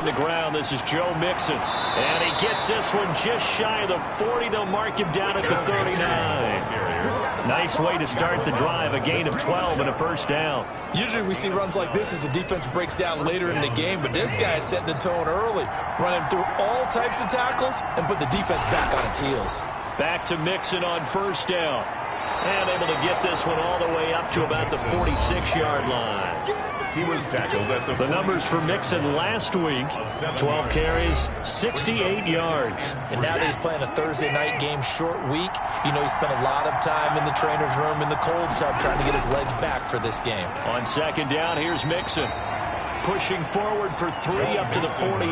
on the ground. This is Joe Mixon. And he gets this one just shy of the 40. They'll mark him down at the 39. Nice way to start the drive. A gain of 12 and a first down. Usually we see runs like this as the defense breaks down later in the game, but this guy is setting the tone early, running through all types of tackles and put the defense back on its heels. Back to Mixon on first down. And able to get this one all the way up to about the 46-yard line. He was tackled at the numbers for Mixon last week, 12 carries, 68 yards. And now that he's playing a Thursday night game, short week, you know he spent a lot of time in the trainer's room in the cold tub trying to get his legs back for this game. On second down, here's Mixon. Pushing forward for 3 up to the 48.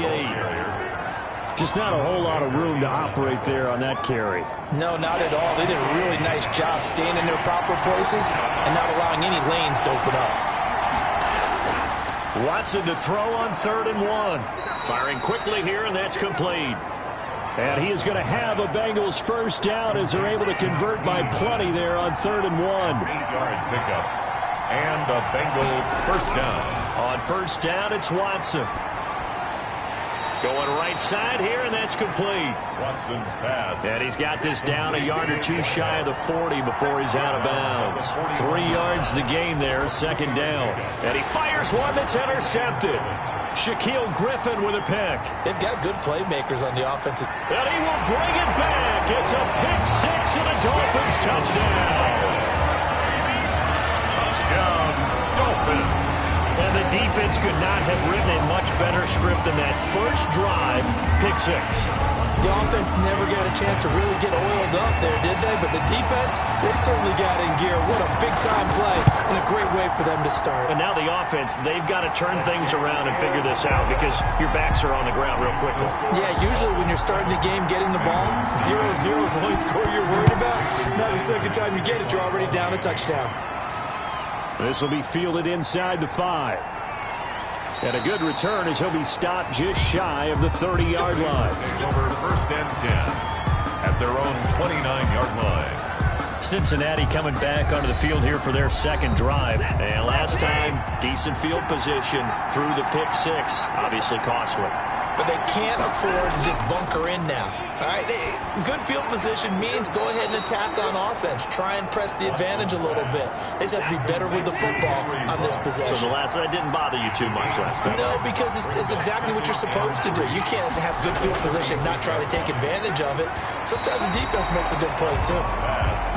Just not a whole lot of room to operate there on that carry. No, not at all. They did a really nice job staying in their proper places and not allowing any lanes to open up. Watson to throw on 3rd and 1. Firing quickly here, and that's complete. And he is going to have a Bengals first down as they're able to convert by plenty there on 3rd and 1. 8-yard pickup and a Bengal first down. On first down, it's Watson. Going right side here, and that's complete. Watson's pass. And he's got this down a yard or two shy of the 40 before he's out of bounds. 3 yards the gain there, second down. And he fires one that's intercepted. Shaquille Griffin with a pick. They've got good playmakers on the offensive. And he will bring it back. It's a pick six and a Dolphins touchdown. Touchdown, Dolphins. And the defense could not have written a much better script than that first drive, pick six. The offense never got a chance to really get oiled up there, did they? But the defense, they certainly got in gear. What a big-time play and a great way for them to start. And now the offense, they've got to turn things around and figure this out because your backs are on the ground real quickly. Yeah, usually when you're starting the game, getting the ball, 0-0 is the only score you're worried about. Now the second time you get it, you're already down a touchdown. This will be fielded inside the 5. And a good return as he'll be stopped just shy of the 30-yard line. Over 1st and 10 at their own 29-yard line. Cincinnati coming back onto the field here for their second drive. And last time, decent field position through the pick six. Obviously costly. But they can't afford to just bunker in now. All right, good field position means go ahead and attack on offense. Try and press the advantage a little bit. They just have to be better with the football on this possession. So that didn't bother you too much last time? No, because it's exactly what you're supposed to do. You can't have good field position and not try to take advantage of it. Sometimes the defense makes a good play, too.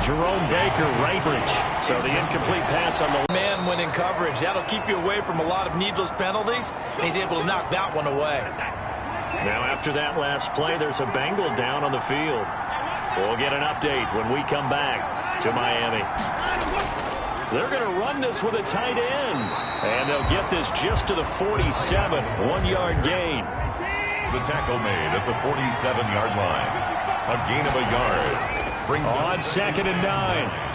Jerome Baker, right bridge. So the incomplete pass on the man when in coverage. That'll keep you away from a lot of needless penalties, and he's able to knock that one away. Now after that last play, there's a Bengal down on the field. We'll get an update when we come back to Miami. They're going to run this with a tight end. And they'll get this just to the 47, 1-yard gain. The tackle made at the 47-yard line. A gain of a yard. Brings on 2nd and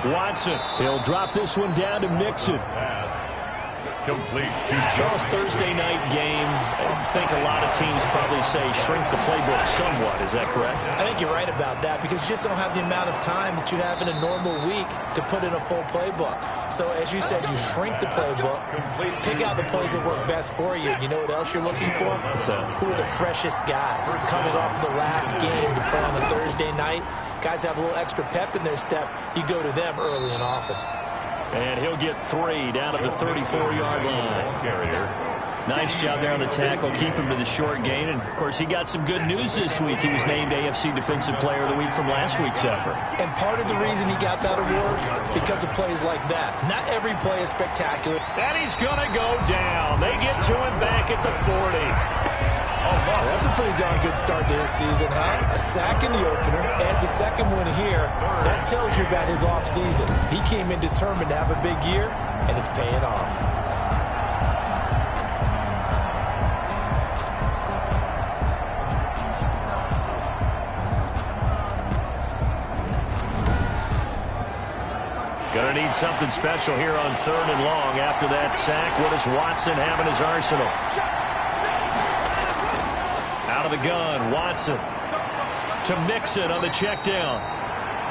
9. Watson. He'll drop this one down to Mixon. Complete to Charles. Thursday night game. I think a lot of teams probably say shrink the playbook somewhat. Is that correct? I think you're right about that because you just don't have the amount of time that you have in a normal week to put in a full playbook. So as you said, you shrink the playbook, pick out the plays that work best for you. You know what else you're looking for? Who are the freshest guys coming off the last game to play on a Thursday night? Guys have a little extra pep in their step. You go to them early and often. And he'll get 3 down at the 34-yard line. Nice job there on the tackle. Keep him to the short gain. And, of course, he got some good news this week. He was named AFC Defensive Player of the Week from last week's effort. And part of the reason he got that award, because of plays like that. Not every play is spectacular. And he's going to go down. They get to him back at the 40. That's a pretty darn good start to his season, huh? A sack in the opener, adds a second one here. That tells you about his offseason. He came in determined to have a big year, and it's paying off. Gonna need something special here on 3rd and long. After that sack, what does Watson have in his arsenal? Out of the gun, Watson to Mixon on the check down.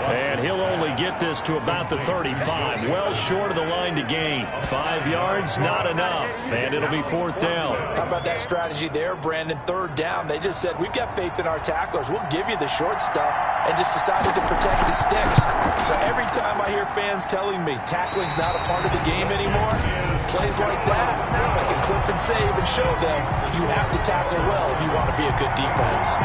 And he'll only get this to about the 35. Well short of the line to gain. 5 yards, not enough. And it'll be 4th down. How about that strategy there, Brandon? 3rd down. They just said, we've got faith in our tacklers. We'll give you the short stuff, and just decided to protect the sticks. So every time I hear fans telling me tackling's not a part of the game anymore, plays like that, I can clip and save and show them you have to tackle well if you want to be a good defense.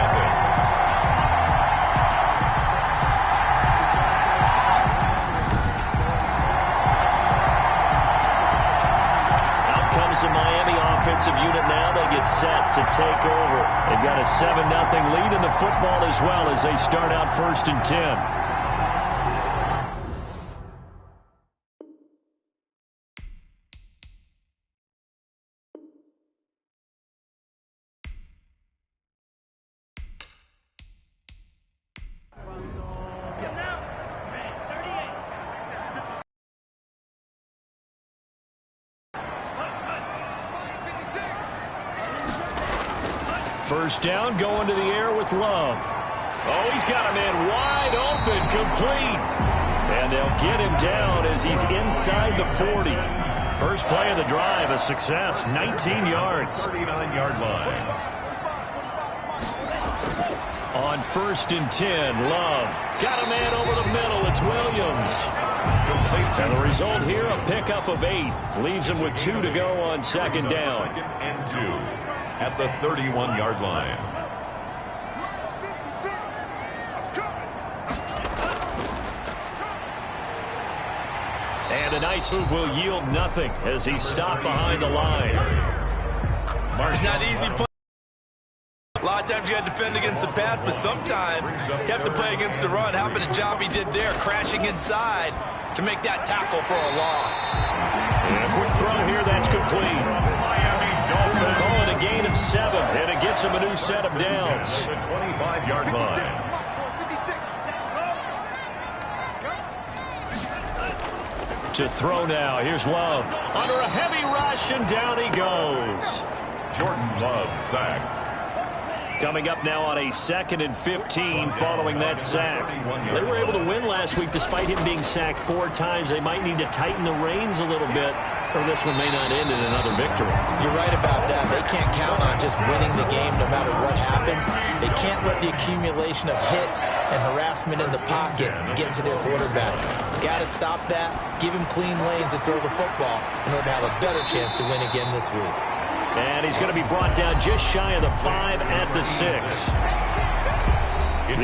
The Miami offensive unit now. They get set to take over. They've got a 7-0 lead in the football as well as they start out 1st and 10. First down, going to the air with Love. Oh, he's got a man wide open, complete. And they'll get him down as he's inside the 40. First play of the drive, a success, 19 yards. 39-yard line. On 1st and 10, Love. Got a man over the middle, it's Williams. And the result here, a pickup of 8. Leaves him with 2 to go on 2nd down. 2nd and 2. At the 31-yard line. And a nice move will yield nothing as he's stopped behind the line. It's not easy play. A lot of times you got to defend against the pass, but sometimes you have to play against the run. How about the job he did there, crashing inside to make that tackle for a loss. And a quick throw here, that's complete. They'll call it a gain of 7, and it gets him a new set of downs. The 25-yard line. To throw now, here's Love. Under a heavy rush, and down he goes. Jordan Love sacked. Coming up now on a 2nd and 15 following that sack. They were able to win last week despite him being sacked 4 times. They might need to tighten the reins a little bit, or this one may not end in another victory. You're right about that. They can't count on just winning the game no matter what happens. They can't let the accumulation of hits and harassment in the pocket get to their quarterback. Got to stop that, give him clean lanes and throw the football in order to have a better chance to win again this week. And he's going to be brought down just shy of the 5 at the 6.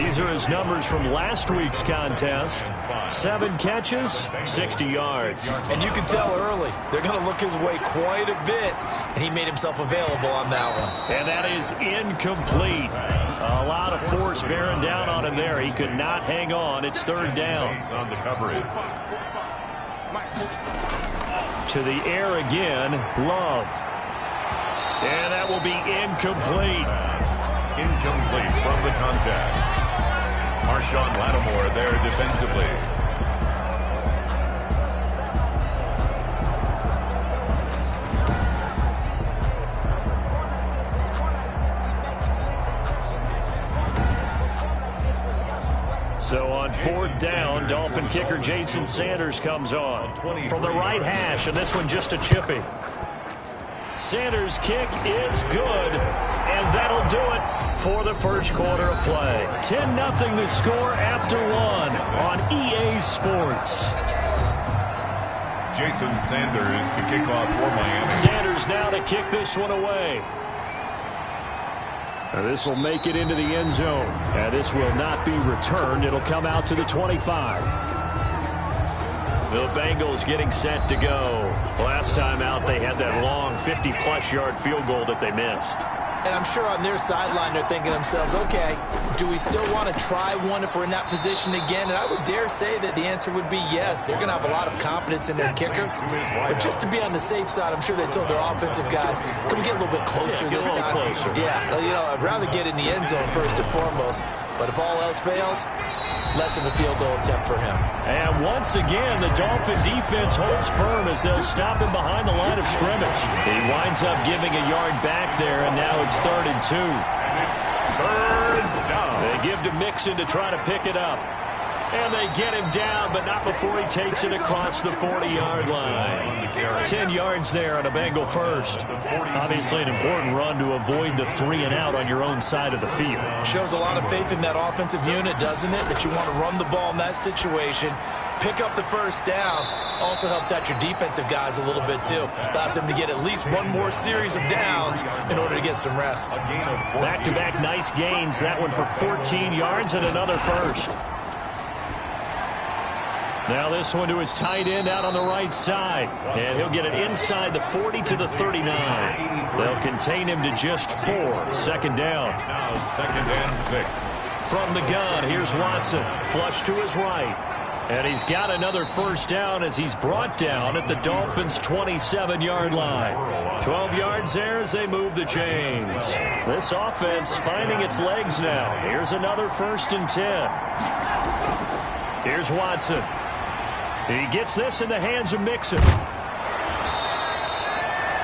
These are his numbers from last week's contest. 7 catches, 60 yards. And you can tell early, they're going to look his way quite a bit, and he made himself available on that one. And that is incomplete. A lot of force bearing down on him there. He could not hang on. It's 3rd down. On the coverage. To the air again, Love. And that will be incomplete. Incomplete from the contact. Marshawn Lattimore there defensively. So on 4th down, Dolphin kicker Jason Sanders comes on from the right hash, and this one just a chippy. Sanders' kick is good, and that'll do it for the first quarter of play. 10-0 the score after 1 on EA Sports. Jason Sanders to kick off for Miami. Sanders now to kick this one away. This will make it into the end zone. And this will not be returned. It'll come out to the 25. The Bengals getting set to go. Last time out, they had that long 50-plus yard field goal that they missed. And I'm sure on their sideline they're thinking to themselves, okay, do we still want to try one if we're in that position again? And I would dare say that the answer would be yes. They're going to have a lot of confidence in their kicker. But just to be on the safe side, I'm sure they told their offensive guys, can we get a little bit closer this time? Closer. Yeah, you know, I'd rather get in the end zone first and foremost. But if all else fails, less of a field goal attempt for him. And once again, the Dolphin defense holds firm as they'll stop him behind the line of scrimmage. He winds up giving a yard back there, and now it's 3rd and 2. And it's 3rd down. They give to Mixon to try to pick it up. And they get him down, but not before he takes it across the 40-yard line. 10 yards there on a Bengal first. Obviously an important run to avoid the 3-and-out on your own side of the field. Shows a lot of faith in that offensive unit, doesn't it? That you want to run the ball in that situation. Pick up the first down. Also helps out your defensive guys a little bit, too. Allows them to get at least one more series of downs in order to get some rest. Back-to-back nice gains. That one for 14 yards and another first. Now this one to his tight end out on the right side. And he'll get it inside the 40 to the 39. They'll contain him to just 4. Second down. Now 2nd and 6. From the gun, here's Watson. Flush to his right. And he's got another first down as he's brought down at the Dolphins' 27-yard line. 12 yards there as they move the chains. This offense finding its legs now. Here's another 1st and 10. Here's Watson. He gets this in the hands of Mixon.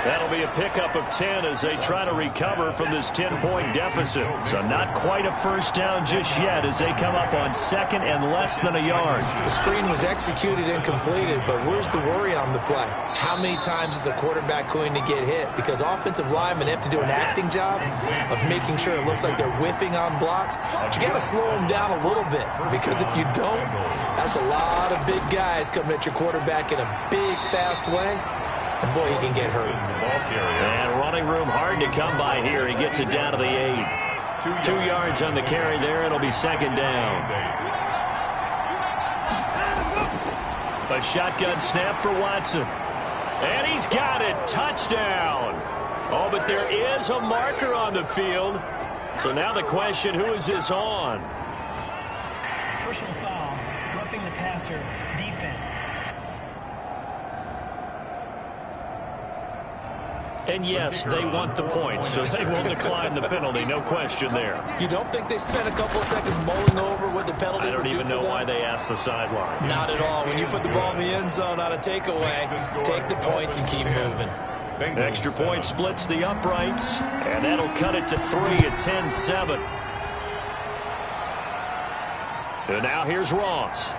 That'll be a pickup of 10 as they try to recover from this 10-point deficit. So not quite a first down just yet as they come up on 2nd and less than a yard. The screen was executed and completed, but where's the worry on the play? How many times is a quarterback going to get hit? Because offensive linemen have to do an acting job of making sure it looks like they're whiffing on blocks. But you got to slow them down a little bit, because if you don't, that's a lot of big guys coming at your quarterback in a big, fast way. And boy, he can get hurt. And running room hard to come by here. He gets it down to the 8. 2 yards on the carry there. It'll be 2nd down. A shotgun snap for Watson. And he's got it. Touchdown. Oh, but there is a marker on the field. So now the question, who is this on? Personal foul. Roughing the passer. Defense. And yes, they want the points, so they will decline the penalty. No question there. You don't think they spent a couple of seconds mulling over what the penalty would do for them? I don't even know why they asked the sideline. Not at all. When you put the ball in the end zone on a takeaway, take the points and keep moving. Extra point splits the uprights, and that'll cut it to 3 at 10-7. And now here's Ross.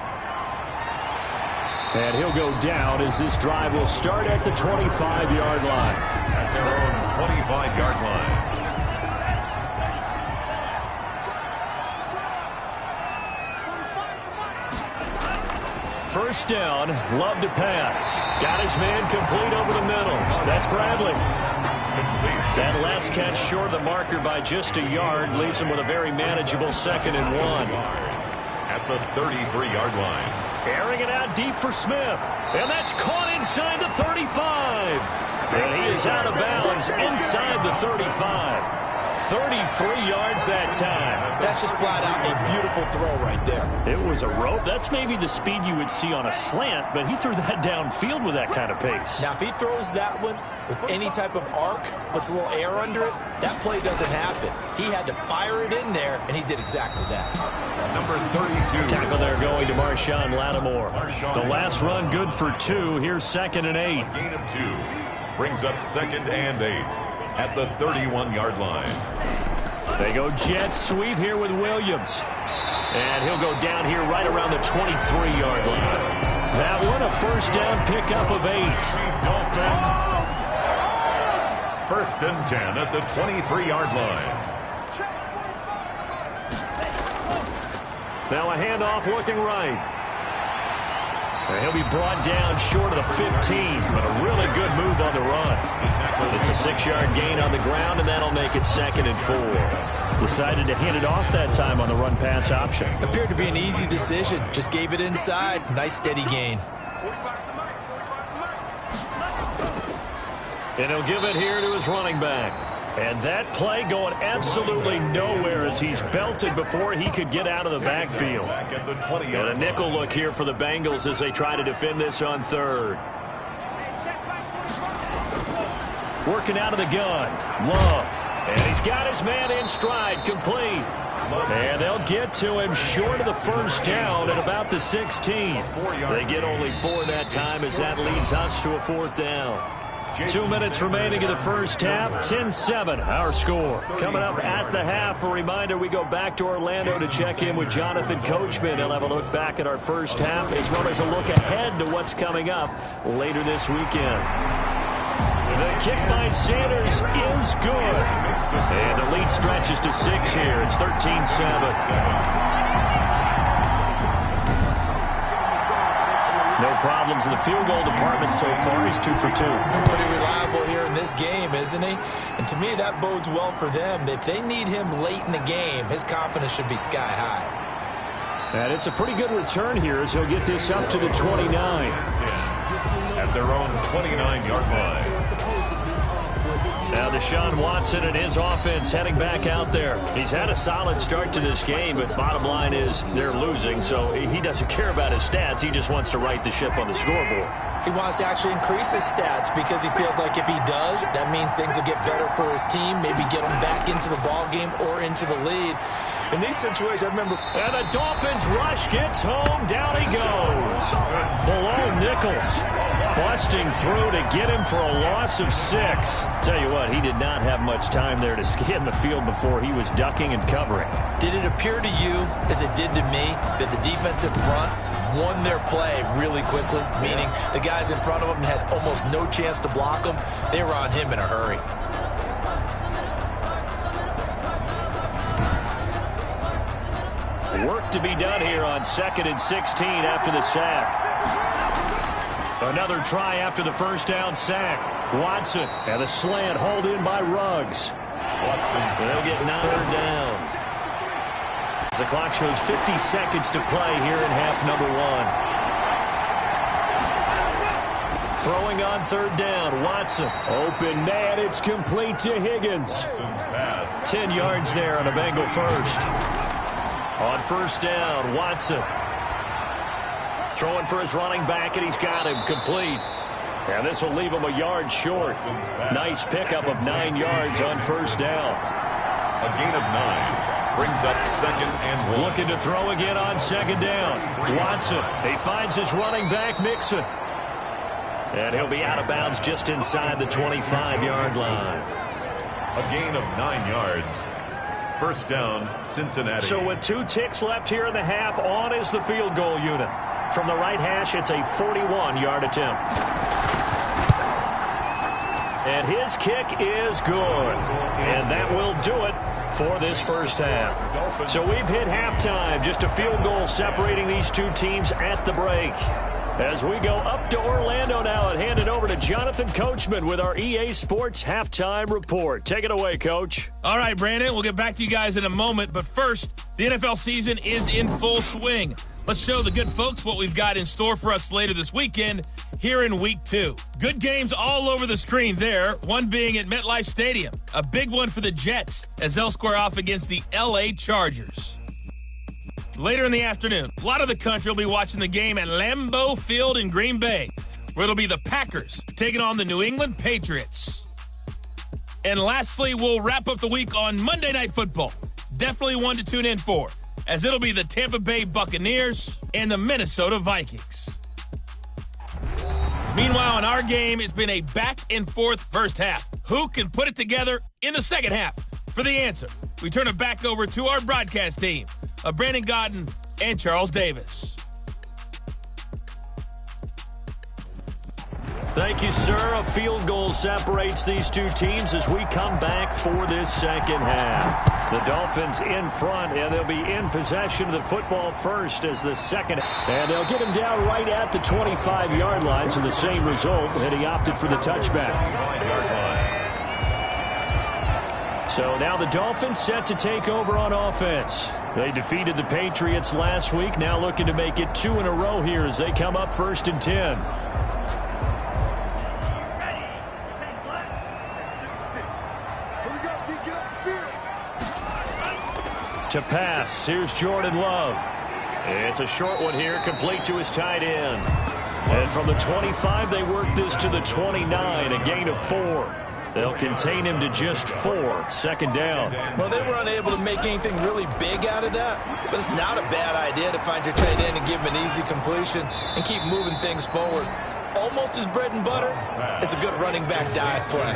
And he'll go down as this drive will start at the 25-yard line. At their own 25-yard line. First down, Love to pass. Got his man complete over the middle. That's Bradley. That last catch short of the marker by just a yard leaves him with a very manageable 2nd and 1. At the 33-yard line. Airing it out deep for Smith. And that's caught inside the 35. And he is out of bounds inside the 35. 33 yards that time. That's just flat out a beautiful throw right there. It was a rope. That's maybe the speed you would see on a slant, but he threw that downfield with that kind of pace. Now, if he throws that one with any type of arc, puts a little air under it, that play doesn't happen. He had to fire it in there, and he did exactly that. Number 32. Tackle there going to Marshawn Lattimore. The last run good for 2. Here's 2nd and 8. Gain of 2. Brings up 2nd and 8 at the 31-yard line. They go jet sweep here with Williams. And he'll go down here right around the 23-yard line. That one a first down pickup of 8. First and 10 at the 23-yard line. Now a handoff looking right. And he'll be brought down short of the 15, but a really good move on the run. It's a 6-yard gain on the ground, and that'll make it 2nd and 4. Decided to hand it off that time on the run-pass option. Appeared to be an easy decision. Just gave it inside. Nice steady gain. And he'll give it here to his running back. And that play going absolutely nowhere as he's belted before he could get out of the backfield. And a nickel look here for the Bengals as they try to defend this on 3rd. Working out of the gun. Love. And he's got his man in stride, complete. And they'll get to him short of the first down at about the 16. They get only 4 that time as that leads us to a 4th down. 2 minutes remaining in the first half. 10-7, our score. Coming up at the half, a reminder we go back to Orlando to check in with Jonathan Coachman. He'll have a look back at our first half as well as a look ahead to what's coming up later this weekend. The kick by Sanders is good. And the lead stretches to 6 here. It's 13-7. No problems in the field goal department so far. He's 2 for 2. Pretty reliable here in this game, isn't he? And to me, that bodes well for them. If they need him late in the game, his confidence should be sky high. And it's a pretty good return here as he'll get this up to the 29. At their own 29-yard line. Now Deshaun Watson and his offense heading back out there. He's had a solid start to this game, but bottom line is they're losing, so he doesn't care about his stats. He just wants to right the ship on the scoreboard. He wants to actually increase his stats because he feels like if he does, that means things will get better for his team, maybe get him back into the ball game or into the lead. In these situations, I remember... And the Dolphins rush gets home. Down he goes. Below Nichols. Busting through to get him for a loss of 6. Tell you what, he did not have much time there to scan the field before he was ducking and covering. Did it appear to you, as it did to me, that the defensive front won their play really quickly? Meaning the guys in front of them had almost no chance to block him. They were on him in a hurry. Work to be done here on 2nd and 16 after the sack. Another try after the first down sack. Watson and a slant hauled in by Ruggs. So they'll get 9 downs. As the clock shows 50 seconds to play here in half number 1. Throwing on 3rd down, Watson. Open man, it's complete to Higgins. 10 yards there on a Bengal first. On 1st down, Watson. Throwing for his running back, and he's got him complete. And this will leave him a yard short. Nice pickup of 9 yards on 1st down. A gain of 9 brings up 2nd and 1. Looking to throw again on 2nd down. Watson, he finds his running back, Mixon. And he'll be out of bounds just inside the 25-yard line. A gain of 9 yards. 1st down, Cincinnati. So with 2 ticks left here in the half, on is the field goal unit. From the right hash, it's a 41-yard attempt. And his kick is good. And that will do it for this first half. So we've hit halftime. Just a field goal separating these two teams at the break. As we go up to Orlando now and hand it over to Jonathan Coachman with our EA Sports Halftime Report. Take it away, Coach. All right, Brandon, we'll get back to you guys in a moment. But first, the NFL season is in full swing. Let's show the good folks what we've got in store for us later this weekend here in Week 2. Good games all over the screen there, one being at MetLife Stadium. A big one for the Jets as they'll square off against the L.A. Chargers. Later in the afternoon, a lot of the country will be watching the game at Lambeau Field in Green Bay, where it'll be the Packers taking on the New England Patriots. And lastly, we'll wrap up the week on Monday Night Football. Definitely one to tune in for, as it'll be the Tampa Bay Buccaneers and the Minnesota Vikings. Meanwhile, in our game, it's been a back-and-forth first half. Who can put it together in the second half? For the answer, we turn it back over to our broadcast team of Brandon Godden and Charles Davis. Thank you, sir. A field goal separates these two teams as we come back for this second half. The Dolphins in front, and they'll be in possession of the football first as the second. And they'll get him down right at the 25-yard line, so the same result, and he opted for the touchback. So now the Dolphins set to take over on offense. They defeated the Patriots last week, now looking to make it 2 in a row here as they come up 1st and 10. To pass, here's Jordan Love. It's a short one here, complete to his tight end. And from the 25, they work this to the 29, a gain of 4. They'll contain him to just 4, 2nd down. Well, they were unable to make anything really big out of that, but it's not a bad idea to find your tight end and give him an easy completion and keep moving things forward. almost his bread and butter is a good running back dive play.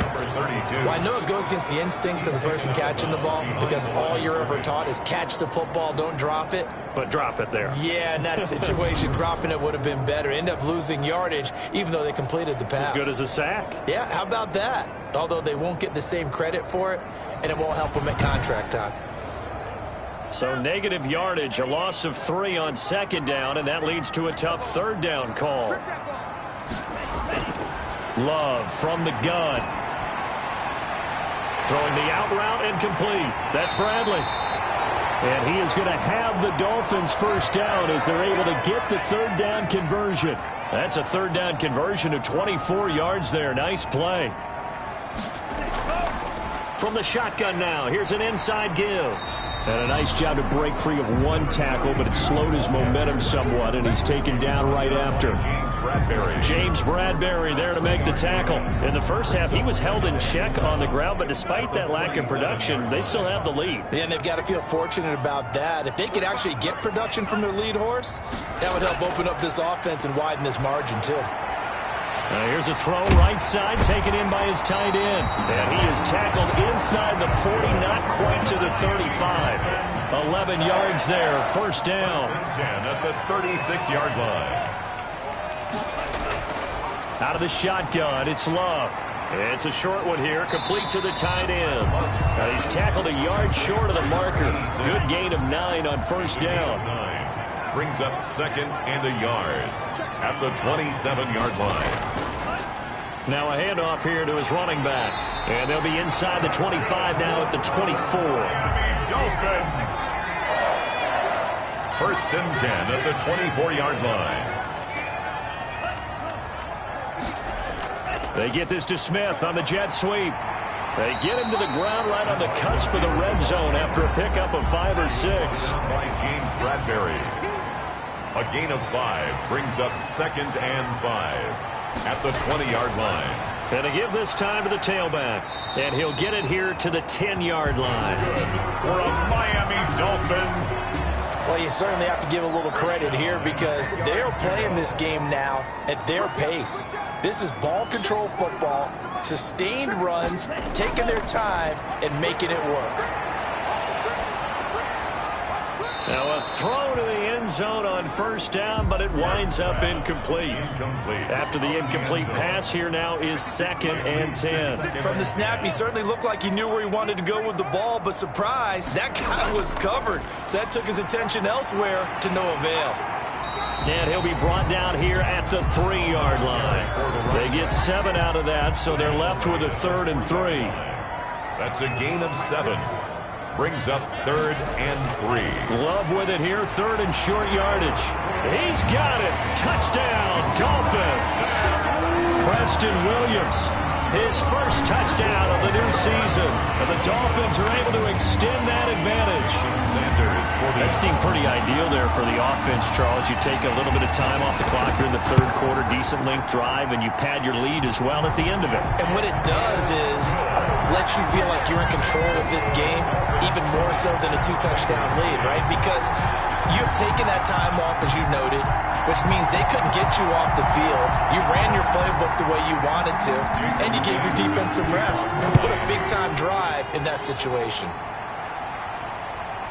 Well, I know it goes against the instincts of the person catching the ball because all you're ever taught is catch the football, don't drop it. But drop it there. Yeah, in that situation, dropping it would have been better. End up losing yardage, even though they completed the pass. As good as a sack. Yeah, how about that? Although they won't get the same credit for it, and it won't help them at contract time. So negative yardage, a loss of 3 on second down, and that leads to a tough third down call. Love from the gun. Throwing the out route incomplete. That's Bradley. And he is going to have the Dolphins first down as they're able to get the third down conversion. That's a third down conversion of 24 yards there. Nice play. From the shotgun now, here's an inside give. And a nice job to break free of one tackle, but it slowed his momentum somewhat, and he's taken down right after. James Bradbury there to make the tackle. In the first half, he was held in check on the ground, but despite that lack of production, they still have the lead. Yeah, and they've got to feel fortunate about that. If they could actually get production from their lead horse, that would help open up this offense and widen this margin, too. Here's a throw right side, taken in by his tight end. And he is tackled inside the 40, not quite to the 35. 11 yards there, first down. 10 at the 36-yard line. Out of the shotgun, it's Love. It's a short one here, complete to the tight end. Now he's tackled a yard short of the marker. Good gain of 9 on first down. Brings up second and a yard at the 27-yard line. Now a handoff here to his running back. And they'll be inside the 25 now at the 24. First and 10 at the 24-yard line. They get this to Smith on the jet sweep. They get him to the ground right on the cusp of the red zone after a pickup of 5 or 6. By James Bradbury. A gain of 5 brings up second and 5 at the 20-yard line. And to give this time to the tailback. And he'll get it here to the 10-yard line. For a Miami Dolphin. Well, you certainly have to give a little credit here because they're playing this game now at their pace. This is ball control football, sustained runs, taking their time, and making it work. Now a throw to the end zone on first down, but it winds up incomplete. After the incomplete pass, here now is second and 10. From the snap, he certainly looked like he knew where he wanted to go with the ball, but surprise, that guy was covered. So that took his attention elsewhere to no avail. And he'll be brought down here at the 3-yard line. They get 7 out of that, so they're left with a 3rd and 3. That's a gain of 7. Brings up 3rd and 3. Love with it here, 3rd and short yardage. He's got it. Touchdown, Dolphins. Preston Williams, his first touchdown of the new season. And the Dolphins are able to extend that advantage. That seemed pretty ideal there for the offense, Charles. You take a little bit of time off the clock here in the 3rd quarter, decent length drive, and you pad your lead as well at the end of it. And what it does is let you feel like you're in control of this game, even more so than a 2-touchdown lead, right? Because you've taken that time off, as you noted, which means they couldn't get you off the field. You ran your playbook the way you wanted to, and you gave your defense some rest. What a big-time drive in that situation.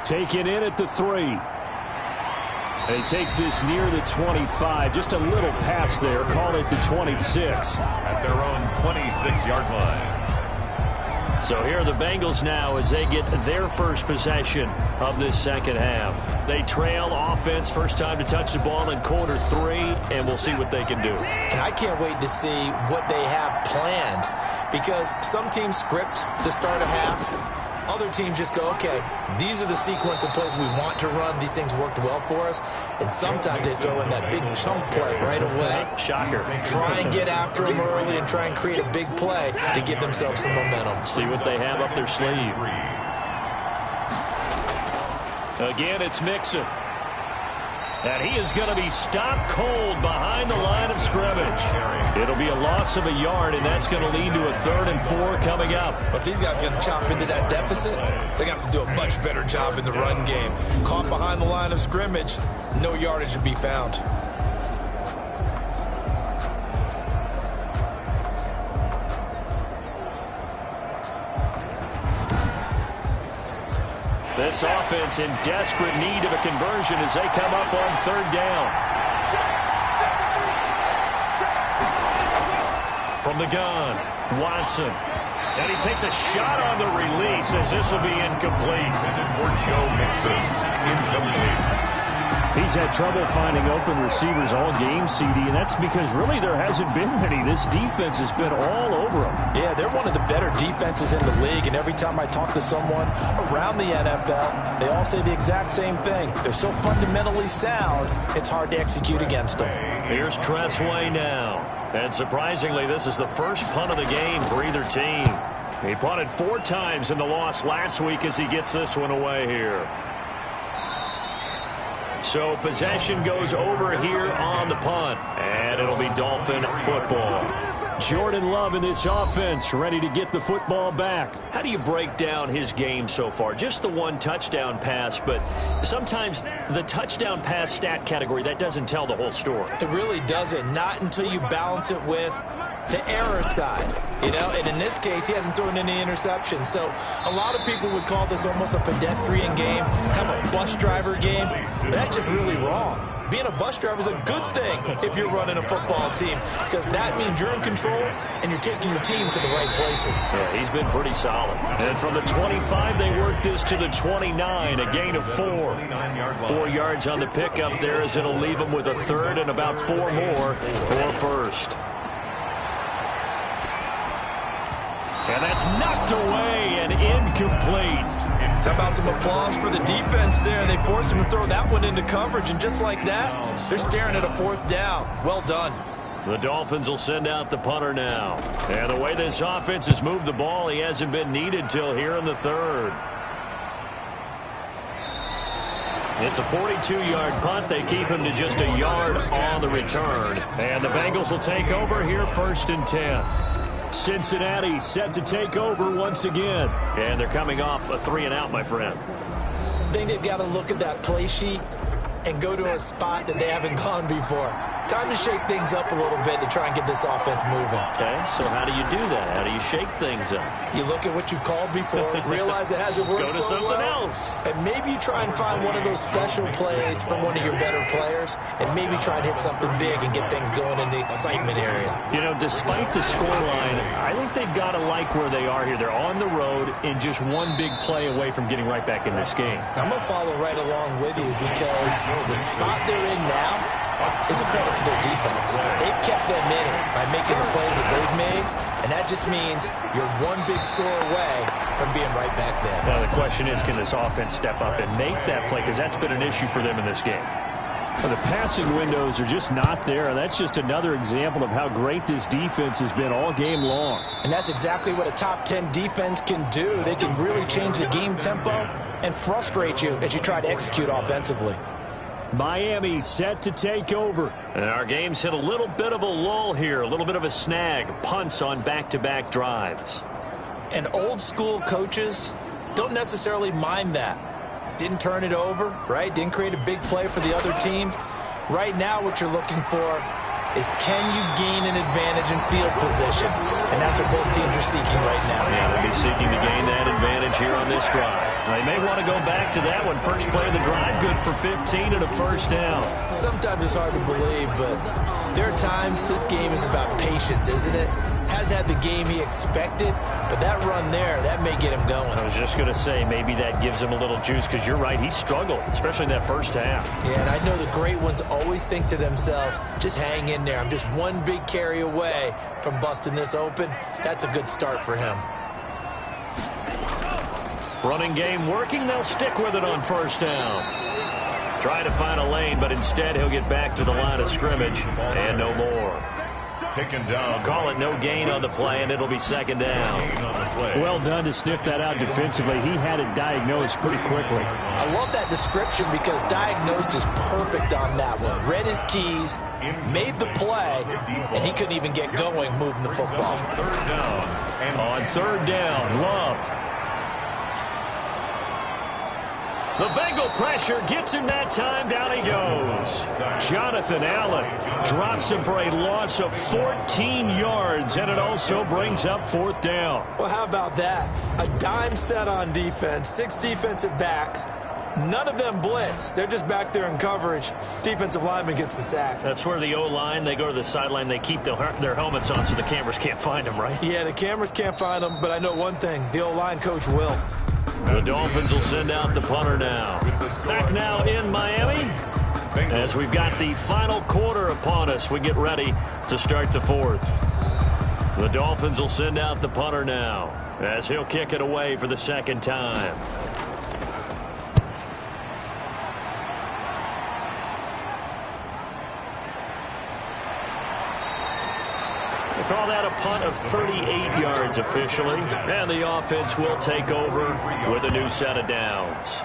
Taken in at the 3. And he takes this near the 25. Just a little pass there. Call it the 26. At their own 26-yard line. So here are the Bengals now as they get their first possession of this second half. They trail offense, first time to touch the ball in quarter 3, and we'll see what they can do. And I can't wait to see what they have planned because some teams script to start a half. Other teams just go, okay, these are the sequence of plays we want to run. These things worked well for us. And sometimes they throw in that big chunk play right away. Shocker. Try and get after them early and try and create a big play to give themselves some momentum. See what they have up their sleeve. Again, it's Mixon. And he is going to be stopped cold behind the line of scrimmage. It'll be a loss of a yard, and that's going to lead to a 3rd and 4 coming up. But these guys are going to chop into that deficit. They got to do a much better job in the run game. Caught behind the line of scrimmage, no yardage to be found. this offense in desperate need of a conversion as they come up on third down. From the gun, Watson. And he takes a shot on the release as this will be incomplete. Intended for Joe Mixon. Incomplete. He's had trouble finding open receivers all game, CD, and that's because really there hasn't been many. This defense has been all over him. Yeah, they're one of the better defenses in the league, and every time I talk to someone around the NFL, they all say the exact same thing. They're so fundamentally sound, it's hard to execute against them. Here's Tressway now. And surprisingly, this is the first punt of the game for either team. He punted 4 times in the loss last week as he gets this one away here. So possession goes over here on the punt, and it'll be Dolphin football. Jordan Love in this offense, ready to get the football back. How do you break down his game so far? Just the 1 touchdown pass, but sometimes the touchdown pass stat category, that doesn't tell the whole story. It really doesn't, not until you balance it with the error side, and in this case, he hasn't thrown any interceptions. So a lot of people would call this almost a pedestrian game, kind of a bus driver game, but that's just really wrong. Being a bus driver is a good thing if you're running a football team, because that means you're in control and you're taking your team to the right places. Yeah, he's been pretty solid. And from the 25, they work this to the 29, a gain of 4. 4 yards on the pickup there as it'll leave them with a third and about 4 more for first. And that's knocked away and incomplete. How about some applause for the defense there? They forced him to throw that one into coverage, and just like that, they're staring at a 4th down. Well done. The Dolphins will send out the punter now. And the way this offense has moved the ball, he hasn't been needed till here in the 3rd. It's a 42-yard punt. They keep him to just a yard on the return. And the Bengals will take over here 1st and 10. Cincinnati set to take over once again. And they're coming off a 3-and-out, my friend. I think they've got to look at that play sheet and go to a spot that they haven't gone before. Time to shake things up a little bit to try and get this offense moving. Okay, so how do you do that? How do you shake things up? You look at what you've called before, realize it hasn't worked Go to so something well, else. and maybe try and find one of those special plays from one of your better players, and maybe try and hit something big and get things going in the excitement area. You know, despite the scoreline, I think they've got to like where they are here. They're on the road and just one big play away from getting right back in this game. I'm going to follow right along with you, because the spot they're in now is a credit to their defense. They've kept them in it by making the plays that they've made, and that just means you're one big score away from being right back there. Now, the question is, can this offense step up and make that play? Because that's been an issue for them in this game. Well, the passing windows are just not there, and that's just another example of how great this defense has been all game long. And that's exactly what a top 10 defense can do. They can really change the game tempo and frustrate you as you try to execute offensively. Miami set to take over. And our game's hit a little bit of a lull here, a little bit of a snag. Punts on back-to-back drives. And old school coaches don't necessarily mind that. Didn't turn it over, right? Didn't create a big play for the other team. Right now what you're looking for is, can you gain an advantage in field position? And that's what both teams are seeking right now. Yeah, they'll be seeking to gain that advantage here on this drive. Now, they may want to go back to that one. First play of the drive, good for 15 and a 1st down. Sometimes it's hard to believe, but there are times this game is about patience, isn't it? Has had the game he expected, but that run there, that may get him going. I was just going to say, maybe that gives him a little juice, because you're right, he struggled, especially in that first half. Yeah, and I know the great ones always think to themselves, just hang in there. I'm just one big carry away from busting this open. That's a good start for him. Running game working, they'll stick with it on 1st down. Try to find a lane, but instead he'll get back to the line of scrimmage, and no more. Taken down. Call it no gain on the play, and it'll be 2nd down. Well done to sniff that out defensively. He had it diagnosed pretty quickly. I love that description, because diagnosed is perfect on that one. Read his keys, made the play, and he couldn't even get going moving the football. 3rd down. And on 3rd down, Love. The Bengal pressure gets him that time. Down he goes. Jonathan Allen drops him for a loss of 14 yards, and it also brings up 4th down. Well, how about that? A dime set on defense, 6 defensive backs. None of them blitz. They're just back there in coverage. Defensive lineman gets the sack. That's where the O-line, they go to the sideline, they keep their helmets on so the cameras can't find them, right? Yeah, the cameras can't find them, but I know one thing. The O-line coach will. The Dolphins will send out the punter now. Back now in Miami as we've got the final quarter upon us. We get ready to start the 4th. The Dolphins will send out the punter now as he'll kick it away for the 2nd time. Call that a punt of 38 yards officially. And the offense will take over with a new set of downs.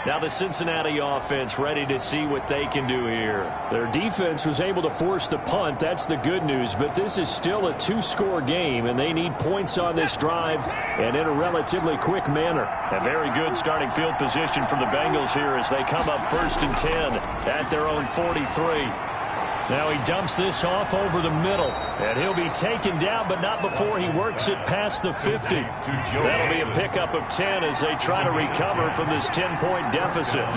Now the Cincinnati offense ready to see what they can do here. Their defense was able to force the punt. That's the good news. But this is still a 2-score game, and they need points on this drive and in a relatively quick manner. A very good starting field position for the Bengals here as they come up 1st and 10 at their own 43. Now he dumps this off over the middle, and he'll be taken down, but not before he works it past the 50. That'll be a pickup of 10 as they try to recover from this 10-point deficit.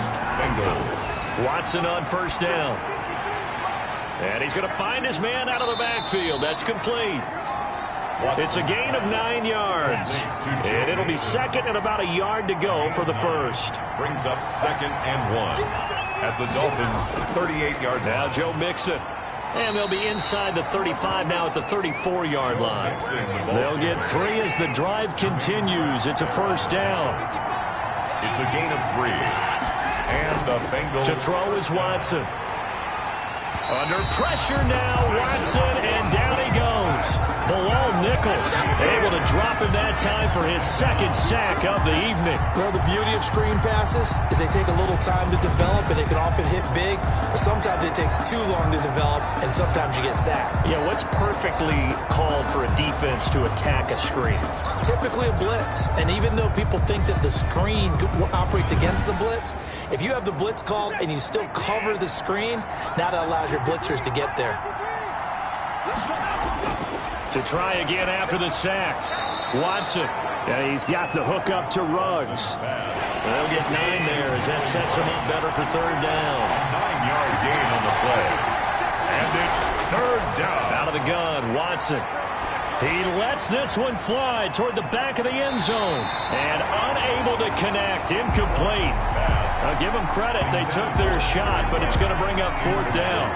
Watson on 1st down. And he's going to find his man out of the backfield. That's complete. It's a gain of 9 yards, and it'll be 2nd and about a yard to go for the 1st. Brings up 2nd and 1 at the Dolphins' 38-yard line. Now Joe Mixon. And they'll be inside the 35 now at the 34-yard line. They'll get 3 as the drive continues. It's a 1st down. It's a gain of 3. And the Bengals to throw is Watson. Under pressure now, Watson, and down he goes. Bilal Nichols able to drop him that time for his 2nd sack of the evening. Well, the beauty of screen passes is they take a little time to develop, and they can often hit big, but sometimes they take too long to develop, and sometimes you get sacked. Yeah, what's perfectly called for a defense to attack a screen? Typically a blitz, and even though people think that the screen operates against the blitz, if you have the blitz called and you still cover the screen, now that allows your blitzers to get there. To try again after the sack, Watson. Yeah, he's got the hook up to Ruggs. They'll get 9 there as that sets him up better for 3rd down. A 9-yard gain on the play. And it's 3rd down. Out of the gun, Watson. He lets this one fly toward the back of the end zone. And unable to connect. Incomplete. I'll give them credit. They took their shot, but it's going to bring up 4th down.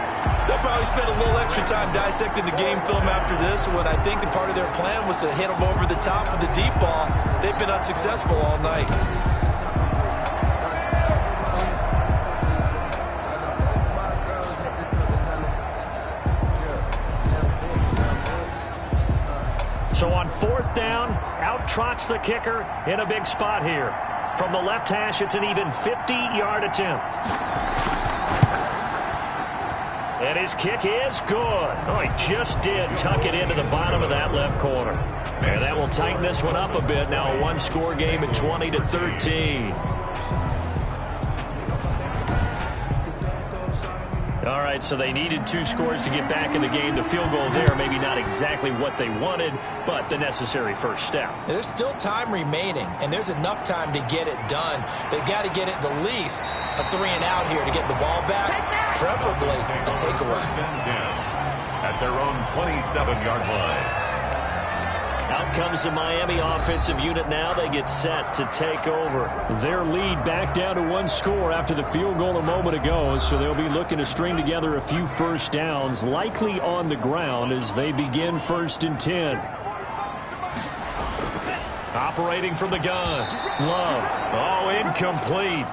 They'll probably spend a little extra time dissecting the game film after this, when I think the part of their plan was to hit them over the top of the deep ball. They've been unsuccessful all night. So on 4th down, out trots the kicker in a big spot here. From the left hash, it's an even 50-yard attempt. And his kick is good. Oh, he just did tuck it into the bottom of that left corner. And that will tighten this one up a bit. Now a 1-score game at 20-13. All right, so they needed 2 scores to get back in the game. The field goal there, maybe not exactly what they wanted, but the necessary first step. There's still time remaining, and there's enough time to get it done. They've got to get it the least a 3-and-out here to get the ball back, preferably a takeaway. At their own 27-yard line. Out comes the Miami offensive unit now. They get set to take over. Their lead back down to 1 score after the field goal a moment ago, so they'll be looking to string together a few first downs, likely on the ground as they begin 1st and 10. Operating from the gun. Love. Oh, incomplete.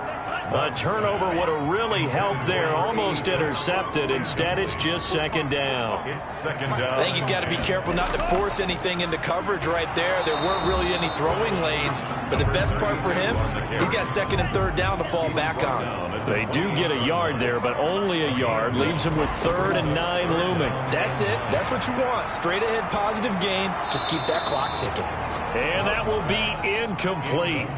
A turnover would have really helped there. Almost intercepted. Instead, it's just second down. It's second down. I think he's got to be careful not to force anything into coverage right there. There weren't really any throwing lanes. But the best part for him, he's got second and third down to fall back on. They do get a yard there, but only a yard. Leaves him with 3rd and 9 looming. That's it. That's what you want. Straight ahead positive gain. Just keep that clock ticking. And that will be incomplete.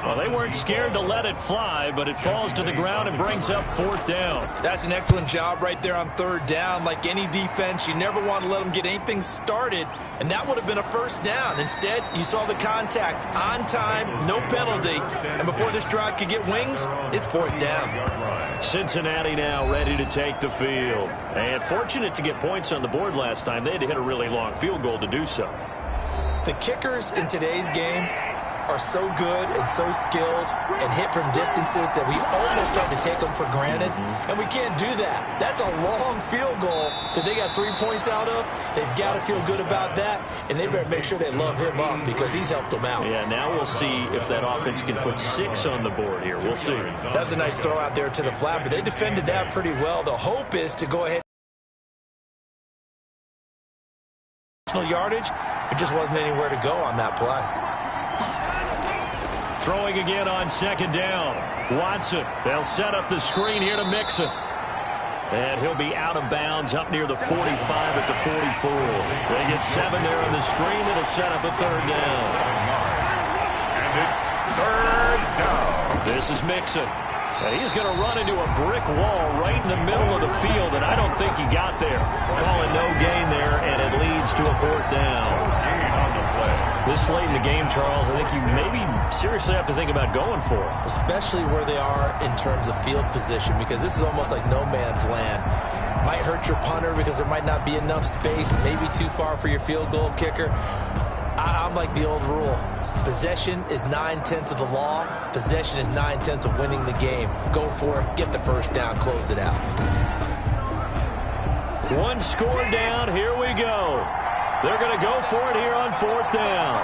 Well, they weren't scared to let it fly, but it falls to the ground and brings up 4th down. That's an excellent job right there on 3rd down. Like any defense, you never want to let them get anything started, and that would have been a 1st down. Instead, you saw the contact on time, no penalty, and before this drive could get wings, it's 4th down. Cincinnati now ready to take the field. And fortunate to get points on the board last time. They had to hit a really long field goal to do so. The kickers in today's game are so good and so skilled and hit from distances that we almost start to take them for granted, and we can't do that. That's a long field goal that they got 3 points out of. They've got to feel good about that, and they better make sure they love him up because he's helped them out. Yeah, now we'll see if that offense can put 6 on the board here. We'll see. That was a nice throw out there to the flat, but they defended that pretty well. The hope is to go ahead. Yardage, it just wasn't anywhere to go on that play. Throwing again on 2nd down. Watson, they'll set up the screen here to Mixon. And he'll be out of bounds up near the 45 at the 44. They get 7 there on the screen. It'll set up a 3rd down. And it's 3rd down. This is Mixon. And he's going to run into a brick wall right in the middle of the field, and I don't think he got there. Calling no gain there, and it leads to a 4th down. This late in the game, Charles, I think you maybe seriously have to think about going for it. Especially where they are in terms of field position, because this is almost like no man's land. Might hurt your punter because there might not be enough space, maybe too far for your field goal kicker. I'm like the old rule. Possession is 9/10 of the law. Possession is 9/10 of winning the game. Go for it. Get the 1st down. Close it out. 1 score down. Here we go. They're going to go for it here on 4th down.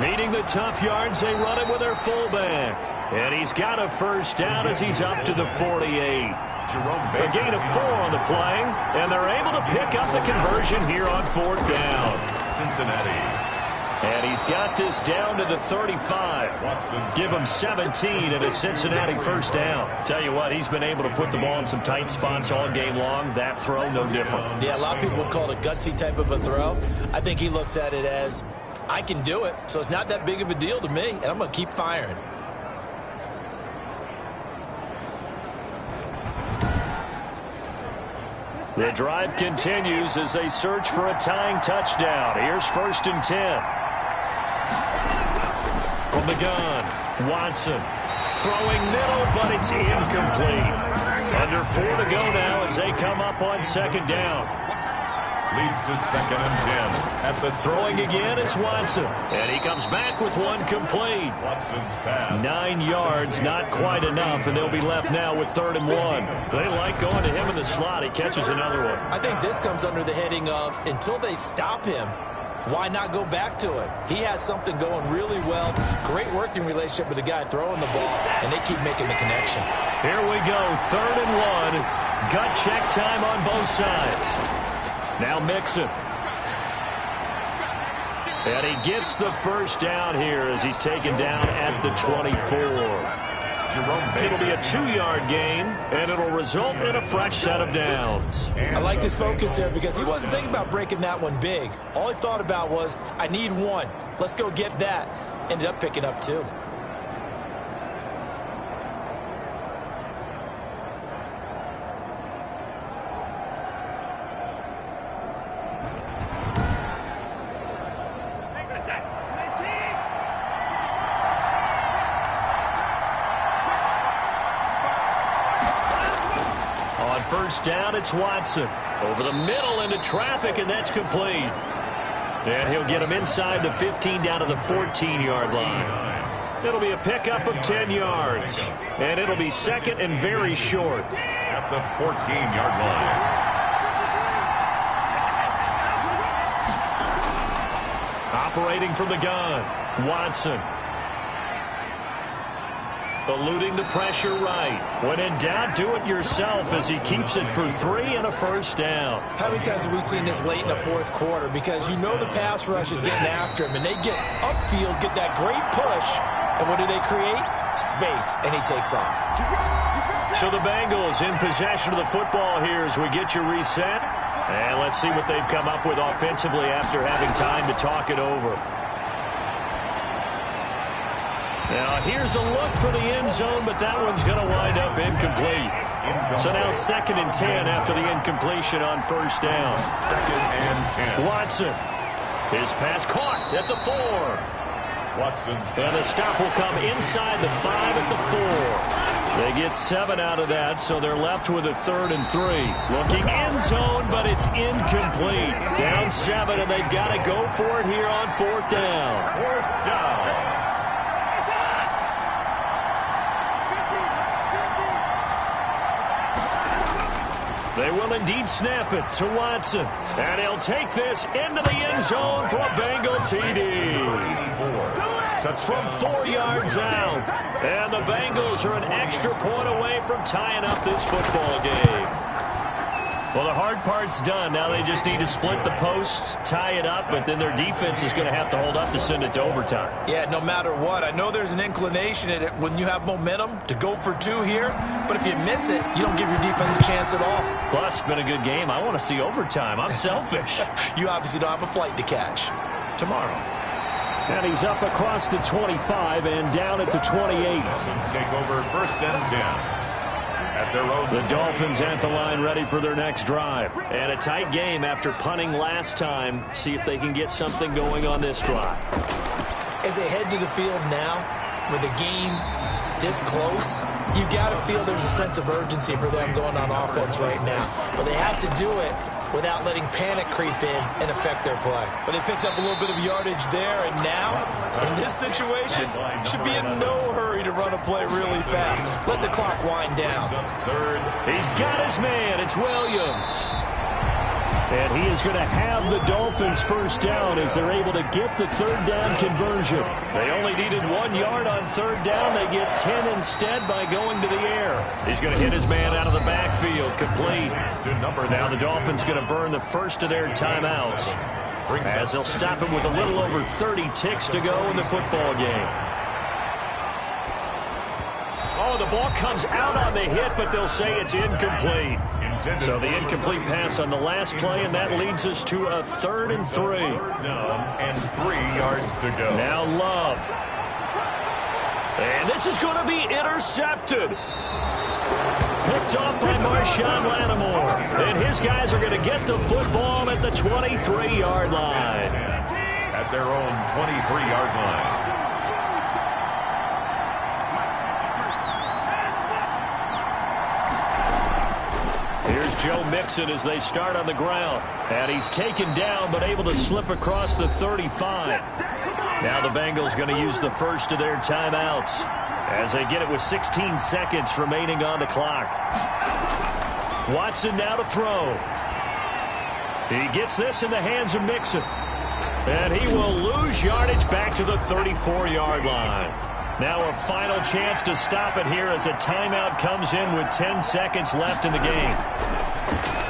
Needing the tough yards, they run it with their fullback. And he's got a 1st down as he's up to the 48. A gain of 4 on the play, and they're able to pick up the conversion here on 4th down. Cincinnati. And he's got this down to the 35. Give him 17 and a Cincinnati 1st down. Tell you what, he's been able to put the ball in some tight spots all game long. That throw, no different. Yeah, a lot of people would call it a gutsy type of a throw. I think he looks at it as, I can do it, so it's not that big of a deal to me, and I'm going to keep firing. The drive continues as they search for a tying touchdown. Here's 1st and 10. From the gun, Watson throwing middle, but it's incomplete. Under 4 to go now as they come up on 2nd down. Leads to 2nd and 10. At the throwing again, it's Watson. And he comes back with 1 complete. Watson's pass. 9 yards, not quite enough, and they'll be left now with 3rd and 1. They like going to him in the slot. He catches another one. I think this comes under the heading of, until they stop him, why not go back to it? He has something going really well. Great working relationship with the guy throwing the ball, and they keep making the connection. Here we go, 3rd and 1. Gut check time on both sides. Now Mixon. And he gets the 1st down here as he's taken down at the 24. It'll be a 2-yard gain, and it'll result in a fresh set of downs. I liked his focus there because he wasn't thinking about breaking that one big. All he thought about was, I need 1. Let's go get that. Ended up picking up 2. First down, it's Watson. Over the middle into traffic, and that's complete. And he'll get him inside the 15 down to the 14-yard line. It'll be a pickup of 10 yards. And it'll be 2nd and very short. At the 14-yard line. Operating from the gun, Watson. eluding the pressure right. When in doubt, do it yourself as he keeps it for 3 and a first down. How many times have we seen this late in the fourth quarter? Because you know the pass rush is getting after him, and they get upfield, get that great push, and what do they create? Space, and he takes off. So the Bengals in possession of the football here as we get you reset. And let's see what they've come up with offensively after having time to talk it over. Now here's a look for the end zone, but that one's going to wind up incomplete. So now 2nd and 10 after the incompletion on first down. 2nd and 10. Watson. His pass caught at the 4. Watson's And the stop will come inside the 5 at the 4. They get 7 out of that, so they're left with a 3rd and 3. Looking end zone, but it's incomplete. Down 7, and they've got to go for it here on 4th down. 4th down. They will indeed snap it to Watson. And he'll take this into the end zone for a Bengal TD. From 4 yards out. And the Bengals are an extra point away from tying up this football game. Well, the hard part's done. Now they just need to split the posts, tie it up, but then their defense is going to have to hold up to send it to overtime. Yeah, no matter what. I know there's an inclination in it when you have momentum to go for 2 here, but if you miss it, you don't give your defense a chance at all. Plus, it's been a good game. I want to see overtime. I'm selfish. You obviously don't have a flight to catch. Tomorrow. And he's up across the 25 and down at the 28. Dolphins take over 1st and 10. At their own The Dolphins at the line ready for their next drive. And a tight game after punting last time. See if they can get something going on this drive. As they head to the field now, with the game this close, you got to feel there's a sense of urgency for them going on offense right now. But they have to do it without letting panic creep in and affect their play. But they picked up a little bit of yardage there, and now, in this situation, should be in no hurry to run a play really fast. Let the clock wind down. He's got his man. It's Williams. And he is going to have the Dolphins first down as they're able to get the 3rd down conversion. They only needed 1 yard on 3rd down. They get 10 instead by going to the air. He's going to hit his man out of the backfield, complete. Now the Dolphins going to burn the first of their timeouts as they'll stop him with a little over 30 ticks to go in the football game. Oh, the ball comes out on the hit, but they'll say it's incomplete. So the incomplete pass on the last play, and that leads us to a 3rd and 3. And 3 yards to go. Now Love. And this is going to be intercepted. Picked off by Marshawn Lattimore. And his guys are going to get the football at the 23-yard line. At their own 23-yard line. Here's Joe Mixon as they start on the ground. And he's taken down but able to slip across the 35. Now the Bengals going to use the first of their timeouts as they get it with 16 seconds remaining on the clock. Watson now to throw. He gets this in the hands of Mixon. And he will lose yardage back to the 34-yard line. Now a final chance to stop it here as a timeout comes in with 10 seconds left in the game.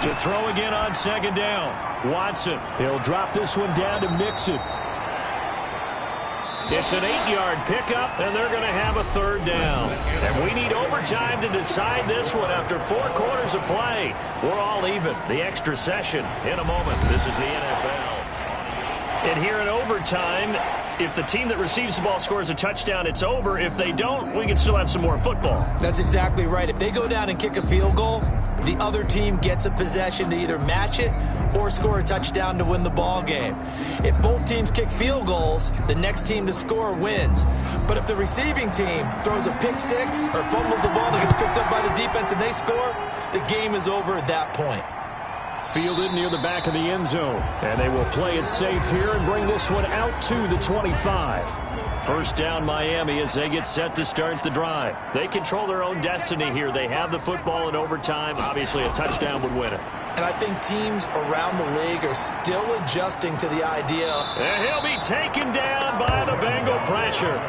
To throw again on 2nd down. Watson. He'll drop this one down to Mixon. It's an 8-yard pickup, and they're going to have a 3rd down. And we need overtime to decide this one after 4 quarters of play. We're all even. The extra session in a moment. This is the NFL. And here in overtime, if the team that receives the ball scores a touchdown, it's over. If they don't, we can still have some more football. That's exactly right. If they go down and kick a field goal, the other team gets a possession to either match it or score a touchdown to win the ball game. If both teams kick field goals, the next team to score wins. But if the receiving team throws a pick six or fumbles the ball and gets picked up by the defense and they score, the game is over at that point. Fielded near the back of the end zone. And they will play it safe here and bring this one out to the 25. First down Miami as they get set to start the drive. They control their own destiny here. They have the football in overtime. Obviously, a touchdown would win it. And I think teams around the league are still adjusting to the idea. And he'll be taken down by the Bengal pressure.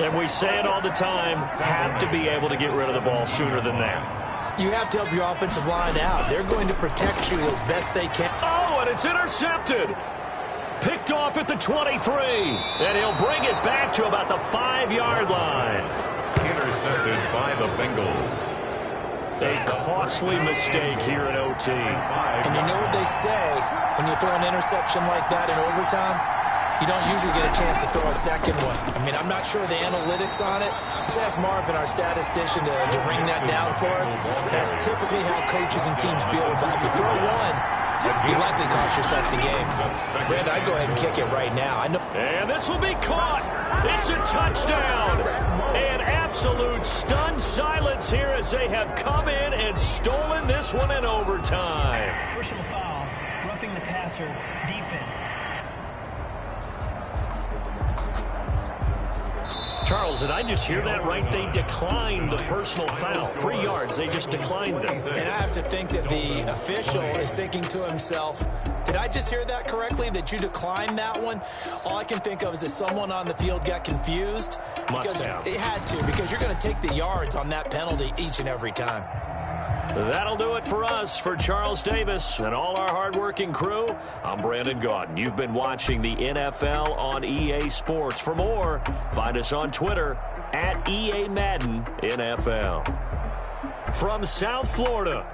And we say it all the time, have to be able to get rid of the ball sooner than that. You have to help your offensive line out. They're going to protect you as best they can. Oh, and it's intercepted. Picked off at the 23. And he'll bring it back to about the 5-yard line. Intercepted by the Bengals. A costly mistake here in OT. And you know what they say, when you throw an interception like that in overtime, you don't usually get a chance to throw a second one. I mean, I'm not sure the analytics on it. Let's ask Marvin, our statistician, to ring that down for us. That's typically how coaches and teams feel about it. You throw one, you likely cost yourself the game. Brandon, I'd go ahead and kick it right now. I know. And this will be caught. It's a touchdown. An absolute stunned silence here as they have come in and stolen this one in overtime. Personal foul, roughing the passer, defense. Charles, did I just hear that right? They declined the personal foul. 3 yards, they just declined them. And I have to think that the official is thinking to himself, did I just hear that correctly, that you declined that one? All I can think of is that someone on the field got confused. Must have. It had to, because you're going to take the yards on that penalty each and every time. That'll do it for us. For Charles Davis and all our hardworking crew, I'm Brandon Gaudin. You've been watching the NFL on EA Sports. For more, find us on Twitter at EA Madden NFL. From South Florida,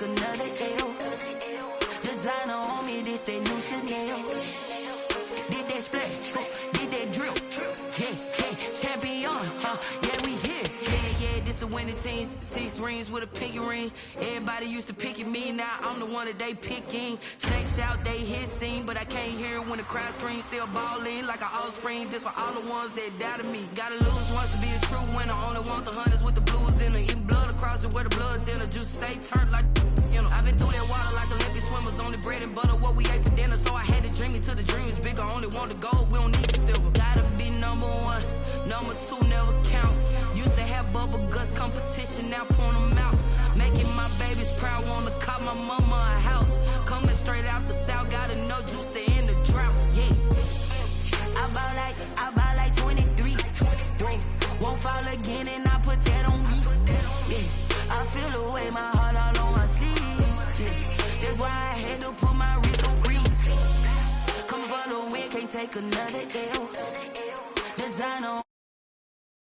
another L. Designer on me, this that new Chanel. Did that splash, did that drill. Yeah, champion, yeah, we here. Yeah, this the winning team. 6 rings with a pinky ring. Everybody used to pick at me, now I'm the one that they picking. Snakes out, they hissing, but I can't hear when the crowd screams. Still balling like an offspring. This for all the ones that doubted me. Gotta lose once to be a true winner. Only want the hunters with the blues in it. Eating blood across it where the blood dinner. Juice stay turned like, you know. I've been through that water like Olympic swimmers. Only bread and butter what we ate for dinner. So I had to dream it till the dream is bigger. Only want the gold, we don't need the silver. Gotta be number 1, number 2 never count. Used to have bubble guts competition, now point them out. Making my babies proud, wanna call my mama a house. Coming straight out the south, gotta know juice to end the drought. Yeah, I bought like 23. Won't fall again, and I put that on me. Yeah, I feel the way, my heart all on my sleeve. Yeah, that's why I had to put my wrist on freeze. Coming for the win, can't take another L. Designer.